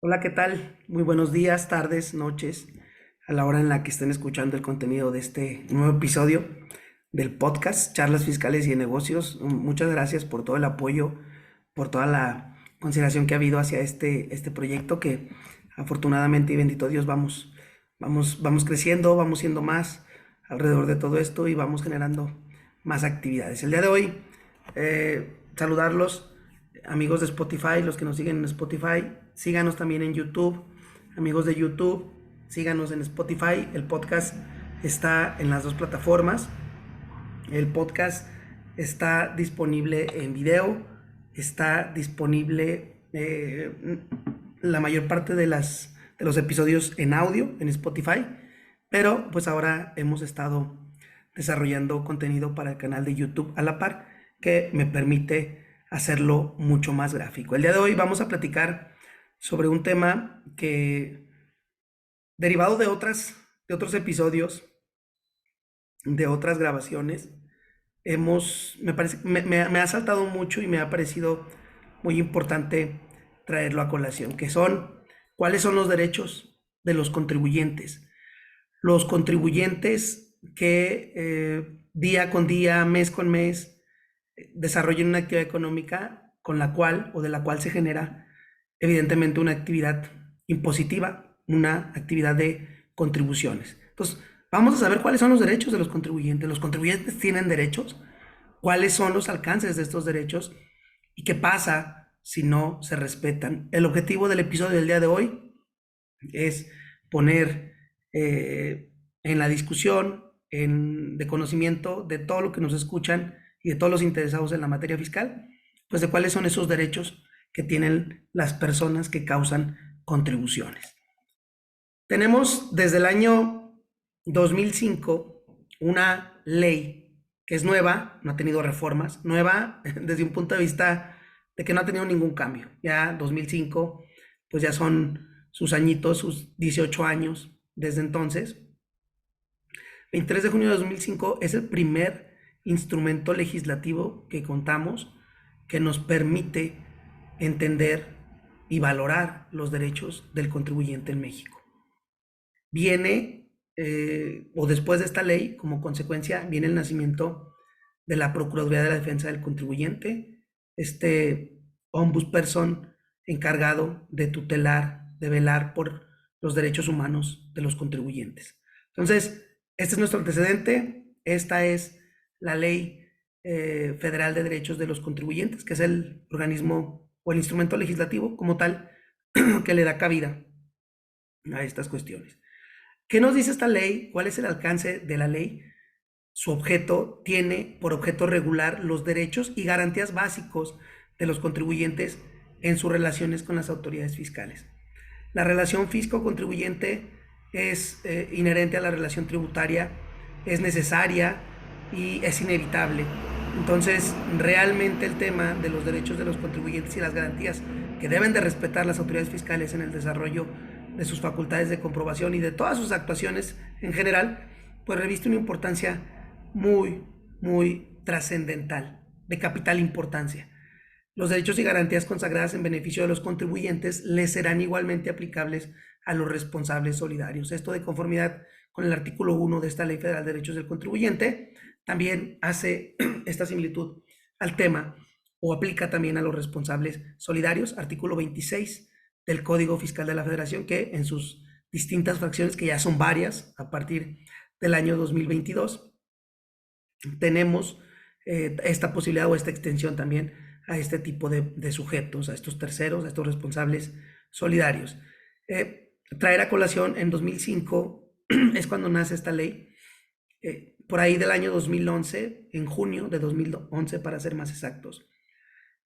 Hola, ¿qué tal? Muy buenos días, tardes, noches, a la hora en la que estén escuchando el contenido de este nuevo episodio del podcast Charlas Fiscales y de Negocios. Muchas gracias por todo el apoyo, por toda la consideración que ha habido hacia este proyecto que afortunadamente y bendito Dios vamos creciendo, vamos siendo más alrededor de todo esto y vamos generando más actividades. El día de hoy, saludarlos. Amigos de Spotify, los que nos siguen en Spotify, síganos también en YouTube. Amigos de YouTube, síganos en Spotify. El podcast está en las dos plataformas. El podcast está disponible en video, está disponible la mayor parte de los episodios en audio en Spotify, pero pues ahora hemos estado desarrollando contenido para el canal de YouTube a la par que me permite hacerlo mucho más gráfico. El día de hoy vamos a platicar sobre un tema que, derivado de otros episodios, de otras grabaciones, me ha saltado mucho y me ha parecido muy importante traerlo a colación, que son cuáles son los derechos de los contribuyentes. Los contribuyentes que día con día, mes con mes, desarrollen una actividad económica con la cual o de la cual se genera evidentemente una actividad impositiva, una actividad de contribuciones. Entonces, vamos a saber cuáles son los derechos de los contribuyentes. Los contribuyentes tienen derechos, cuáles son los alcances de estos derechos y qué pasa si no se respetan. El objetivo del episodio del día de hoy es poner en la discusión, de conocimiento de todo lo que nos escuchan y de todos los interesados en la materia fiscal, pues de cuáles son esos derechos que tienen las personas que causan contribuciones. Tenemos desde el año 2005 una ley que es nueva, no ha tenido reformas, nueva desde un punto de vista de que no ha tenido ningún cambio. Ya 2005, pues ya son sus añitos, sus 18 años desde entonces. 23 de junio de 2005 es el primer instrumento legislativo que contamos que nos permite entender y valorar los derechos del contribuyente en México. Viene, o después de esta ley, como consecuencia, viene el nacimiento de la Procuraduría de la Defensa del Contribuyente, este ombudsperson encargado de tutelar, de velar por los derechos humanos de los contribuyentes. Entonces, este es nuestro antecedente, esta es la Ley Federal de Derechos de los Contribuyentes, que es el organismo o el instrumento legislativo como tal que le da cabida a estas cuestiones. ¿Qué nos dice esta ley? ¿Cuál es el alcance de la ley? Su objeto tiene por objeto regular los derechos y garantías básicos de los contribuyentes en sus relaciones con las autoridades fiscales. La relación fisco-contribuyente es inherente a la relación tributaria, es necesaria y es inevitable. Entonces, realmente el tema de los derechos de los contribuyentes y las garantías que deben de respetar las autoridades fiscales en el desarrollo de sus facultades de comprobación y de todas sus actuaciones en general, pues reviste una importancia muy, muy trascendental, de capital importancia. Los derechos y garantías consagradas en beneficio de los contribuyentes les serán igualmente aplicables a los responsables solidarios. Esto de conformidad con el artículo 1 de esta Ley Federal de Derechos del Contribuyente también hace esta similitud al tema o aplica también a los responsables solidarios, artículo 26 del Código Fiscal de la Federación, que en sus distintas fracciones, que ya son varias a partir del año 2022, tenemos esta posibilidad o esta extensión también a este tipo de sujetos, a estos terceros, a estos responsables solidarios. Traer a colación en 2005 es cuando nace esta ley, por ahí del año 2011, en junio de 2011 para ser más exactos,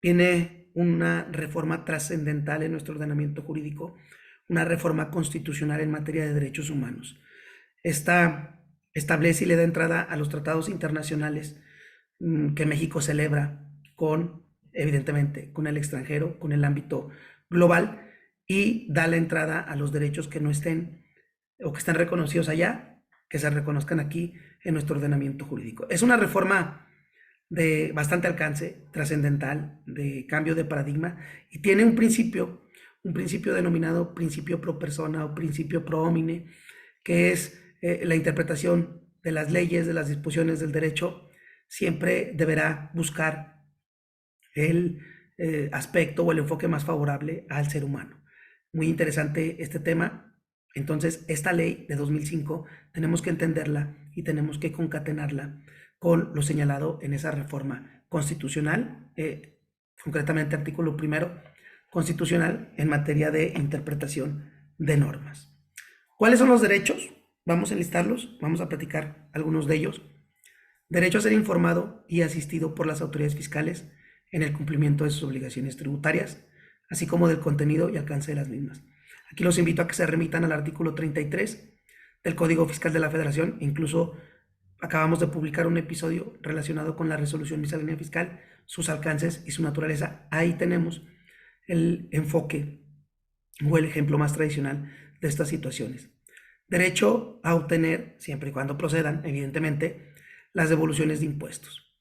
viene una reforma trascendental en nuestro ordenamiento jurídico, una reforma constitucional en materia de derechos humanos. Esta establece y le da entrada a los tratados internacionales que México celebra con, evidentemente, con el extranjero, con el ámbito global, y da la entrada a los derechos que no estén o que estén reconocidos allá, que se reconozcan aquí en nuestro ordenamiento jurídico. Es una reforma de bastante alcance, trascendental, de cambio de paradigma, y tiene un principio un principio denominado principio pro persona o principio pro homine, que es la interpretación de las leyes, de las disposiciones del derecho, siempre deberá buscar el aspecto o el enfoque más favorable al ser humano. Muy interesante este tema. Entonces, esta ley de 2005 tenemos que entenderla y tenemos que concatenarla con lo señalado en esa reforma constitucional, concretamente artículo primero constitucional en materia de interpretación de normas. ¿Cuáles son los derechos? Vamos a enlistarlos, vamos a platicar algunos de ellos. Derecho a ser informado y asistido por las autoridades fiscales en el cumplimiento de sus obligaciones tributarias, así como del contenido y alcance de las mismas. Aquí los invito a que se remitan al artículo 33 del Código Fiscal de la Federación. Incluso acabamos de publicar un episodio relacionado con la resolución miscelánea fiscal, sus alcances y su naturaleza. Ahí tenemos el enfoque o el ejemplo más tradicional de estas situaciones. Derecho a obtener, siempre y cuando procedan, evidentemente, las devoluciones de impuestos.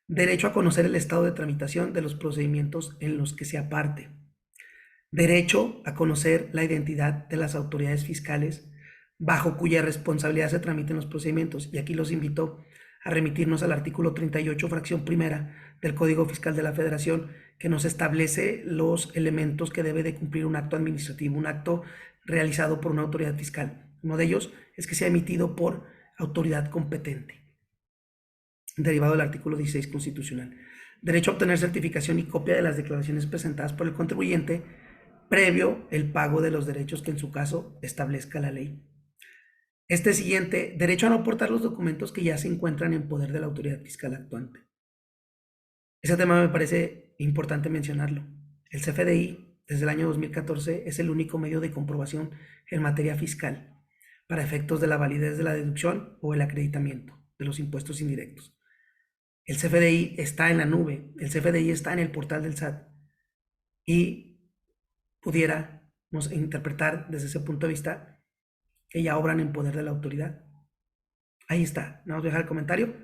Derecho a conocer el estado de tramitación de los procedimientos en los que se aparte. Derecho a conocer la identidad de las autoridades fiscales bajo cuya responsabilidad se tramiten los procedimientos. Y aquí los invito a remitirnos al artículo 38, fracción primera del Código Fiscal de la Federación, que nos establece los elementos que debe de cumplir un acto administrativo, un acto realizado por una autoridad fiscal. Uno de ellos es que sea emitido por autoridad competente, derivado del artículo 16 constitucional. Derecho a obtener certificación y copia de las declaraciones presentadas por el contribuyente previo el pago de los derechos que en su caso establezca la ley. Este siguiente, derecho a no aportar los documentos que ya se encuentran en poder de la autoridad fiscal actuante. Ese tema me parece importante mencionarlo. El CFDI, desde el año 2014, es el único medio de comprobación en materia fiscal para efectos de la validez de la deducción o el acreditamiento de los impuestos indirectos. El CFDI está en la nube, el CFDI está en el portal del SAT y pudiéramos interpretar desde ese punto de vista que ya obran en poder de la autoridad. Ahí está, no os dejar el comentario.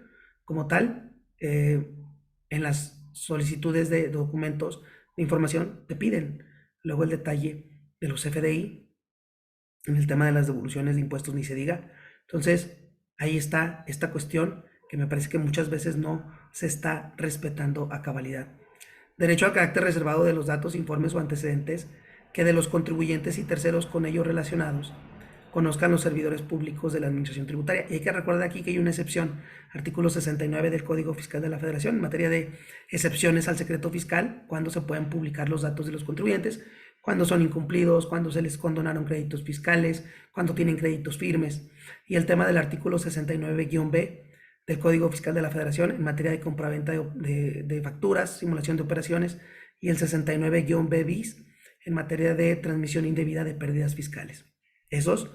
Como tal, en las solicitudes de documentos de información te piden luego el detalle de los CFDI. En el tema de las devoluciones de impuestos ni se diga. Entonces, ahí está esta cuestión que me parece que muchas veces no se está respetando a cabalidad. Derecho al carácter reservado de los datos, informes o antecedentes que de los contribuyentes y terceros con ellos relacionados conozcan los servidores públicos de la Administración Tributaria. Y hay que recordar aquí que hay una excepción, artículo 69 del Código Fiscal de la Federación, en materia de excepciones al secreto fiscal, cuando se pueden publicar los datos de los contribuyentes, cuando son incumplidos, cuando se les condonaron créditos fiscales, cuando tienen créditos firmes. Y el tema del artículo 69-B del Código Fiscal de la Federación en materia de compraventa de facturas, simulación de operaciones, y el 69-B bis en materia de transmisión indebida de pérdidas fiscales. Esos,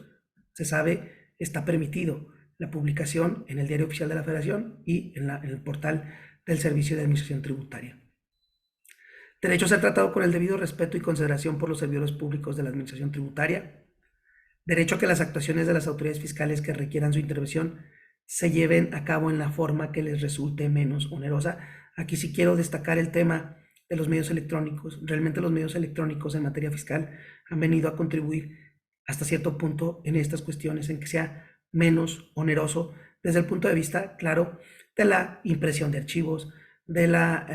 se sabe, está permitido la publicación en el Diario Oficial de la Federación y en el portal del Servicio de Administración Tributaria. Derecho a ser tratado con el debido respeto y consideración por los servidores públicos de la Administración Tributaria. Derecho a que las actuaciones de las autoridades fiscales que requieran su intervención se lleven a cabo en la forma que les resulte menos onerosa. Aquí sí quiero destacar el tema de los medios electrónicos. Realmente los medios electrónicos en materia fiscal han venido a contribuir hasta cierto punto en estas cuestiones, en que sea menos oneroso desde el punto de vista, claro, de la impresión de archivos, de la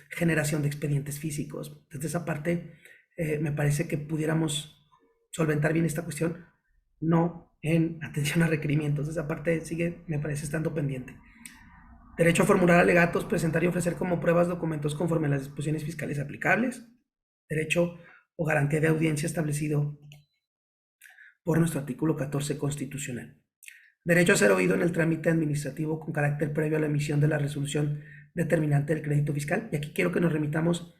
generación de expedientes físicos. Desde esa parte, me parece que pudiéramos solventar bien esta cuestión, no en atención a requerimientos. Esa parte sigue, me parece, estando pendiente. Derecho a formular alegatos, presentar y ofrecer como pruebas documentos conforme a las disposiciones fiscales aplicables. Derecho o garantía de audiencia establecido por nuestro artículo 14 constitucional. Derecho a ser oído en el trámite administrativo con carácter previo a la emisión de la resolución determinante del crédito fiscal. Y aquí quiero que nos remitamos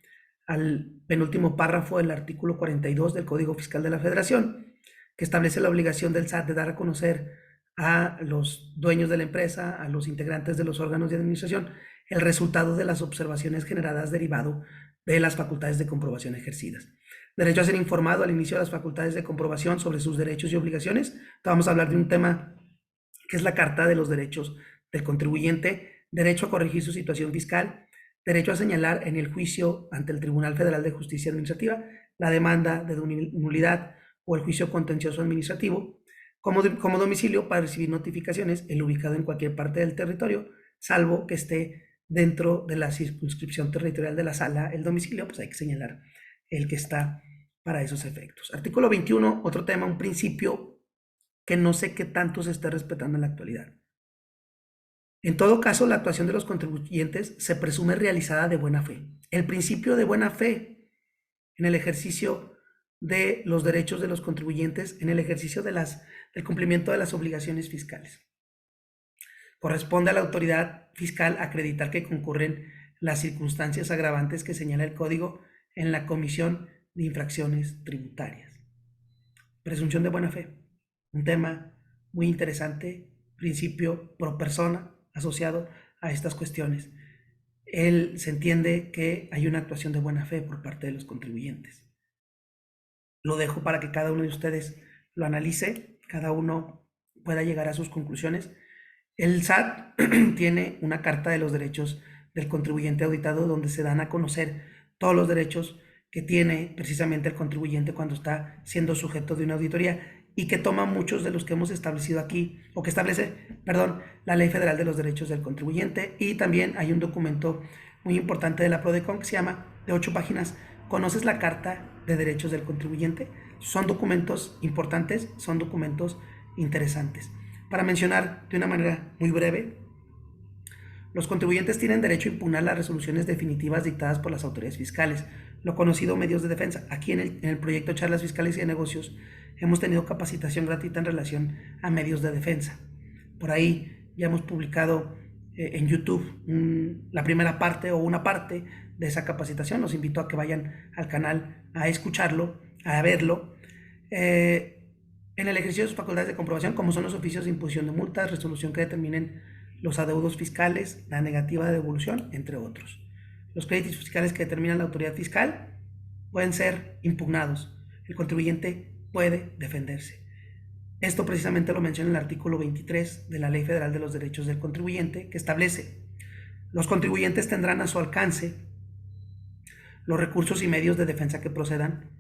al penúltimo párrafo del artículo 42 del Código Fiscal de la Federación, que establece la obligación del SAT de dar a conocer a los dueños de la empresa, a los integrantes de los órganos de administración, el resultado de las observaciones generadas derivado de las facultades de comprobación ejercidas. Derecho a ser informado al inicio de las facultades de comprobación sobre sus derechos y obligaciones. Vamos a hablar de un tema que es la Carta de los Derechos del Contribuyente. Derecho a corregir su situación fiscal. Derecho a señalar en el juicio ante el Tribunal Federal de Justicia Administrativa. la demanda de nulidad o el juicio contencioso administrativo como domicilio para recibir notificaciones, el ubicado en cualquier parte del territorio, salvo que esté dentro de la circunscripción territorial de la sala. El domicilio, pues hay que señalar el que está para esos efectos. Artículo 21, otro tema, un principio que no sé qué tanto se está respetando en la actualidad. En todo caso, la actuación de los contribuyentes se presume realizada de buena fe. El principio de buena fe en el ejercicio de los derechos de los contribuyentes, en el ejercicio del cumplimiento de las obligaciones fiscales. Corresponde a la autoridad fiscal acreditar que concurren las circunstancias agravantes que señala el Código en la comisión de infracciones tributarias. Presunción de buena fe, un tema muy interesante, principio pro persona asociado a estas cuestiones. Se entiende que hay una actuación de buena fe por parte de los contribuyentes. Lo dejo para que cada uno de ustedes lo analice, cada uno pueda llegar a sus conclusiones. El SAT tiene una carta de los derechos del contribuyente auditado donde se dan a conocer todos los derechos que tiene precisamente el contribuyente cuando está siendo sujeto de una auditoría y que toma muchos de los que hemos establecido aquí, o que establece, la Ley Federal de los Derechos del Contribuyente. Y también hay un documento muy importante de la PRODECON que se llama, de 8 páginas, ¿Conoces la Carta de Derechos del Contribuyente? Son documentos importantes, son documentos interesantes. Para mencionar de una manera muy breve, los contribuyentes tienen derecho a impugnar las resoluciones definitivas dictadas por las autoridades fiscales, lo conocido medios de defensa. Aquí en el proyecto Charlas Fiscales y de Negocios hemos tenido capacitación gratuita en relación a medios de defensa. Por ahí ya hemos publicado en YouTube la primera parte o una parte de esa capacitación. Los invito a que vayan al canal a escucharlo, a verlo. En el ejercicio de sus facultades de comprobación, como son los oficios de imposición de multas, resolución que determinen los adeudos fiscales, la negativa de devolución, entre otros. Los créditos fiscales que determina la autoridad fiscal pueden ser impugnados. El contribuyente puede defenderse. Esto precisamente lo menciona el artículo 23 de la Ley Federal de los Derechos del Contribuyente, que establece: los contribuyentes tendrán a su alcance los recursos y medios de defensa que procedan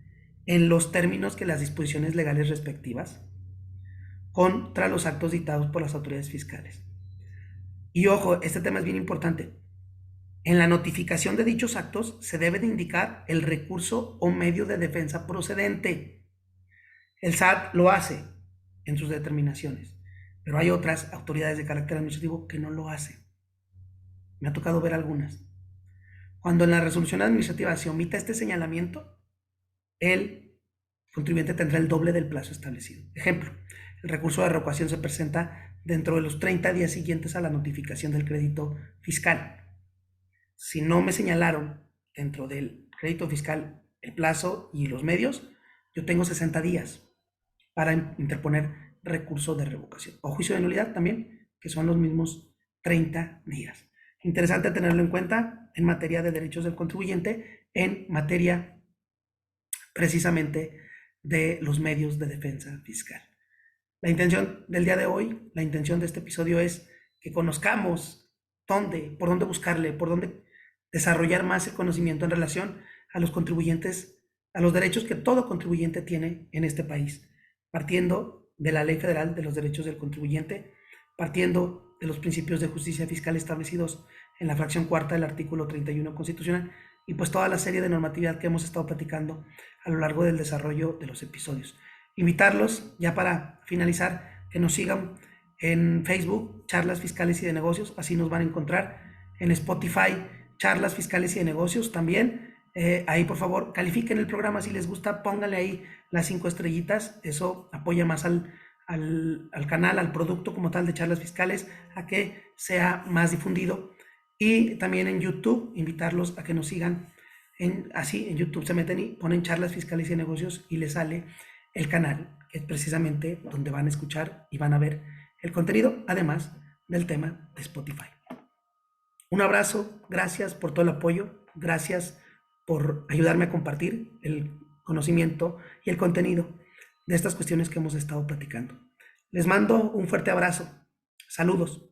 en los términos que las disposiciones legales respectivas contra los actos dictados por las autoridades fiscales. Y ojo, este tema es bien importante. En la notificación de dichos actos se debe de indicar el recurso o medio de defensa procedente. El SAT lo hace en sus determinaciones, pero hay otras autoridades de carácter administrativo que no lo hacen. Me ha tocado ver algunas. Cuando en la resolución administrativa se omita este señalamiento, el contribuyente tendrá el doble del plazo establecido. Ejemplo, el recurso de revocación se presenta dentro de los 30 días siguientes a la notificación del crédito fiscal. Si no me señalaron dentro del crédito fiscal el plazo y los medios, yo tengo 60 días para interponer recurso de revocación o juicio de nulidad también, que son los mismos 30 días. Interesante tenerlo en cuenta en materia de derechos del contribuyente, en materia precisamente de los medios de defensa fiscal. La intención del día de hoy, la intención de este episodio es que conozcamos por dónde buscarle, por dónde desarrollar más el conocimiento en relación a los contribuyentes, a los derechos que todo contribuyente tiene en este país, partiendo de la Ley Federal de los Derechos del Contribuyente, partiendo de los principios de justicia fiscal establecidos en la fracción cuarta del artículo 31 constitucional, y pues toda la serie de normatividad que hemos estado platicando a lo largo del desarrollo de los episodios. Invitarlos, ya para finalizar, que nos sigan en Facebook, Charlas Fiscales y de Negocios, así nos van a encontrar. En Spotify, Charlas Fiscales y de Negocios también. Ahí, por favor, califiquen el programa si les gusta, pónganle ahí las 5 estrellitas, eso apoya más al canal, al producto como tal de Charlas Fiscales, a que sea más difundido. Y también en YouTube, invitarlos a que nos sigan. En YouTube se meten y ponen Charlas Fiscales y de Negocios y les sale el canal, que es precisamente donde van a escuchar y van a ver el contenido, además del tema de Spotify. Un abrazo, gracias por todo el apoyo, gracias por ayudarme a compartir el conocimiento y el contenido de estas cuestiones que hemos estado platicando. Les mando un fuerte abrazo. Saludos.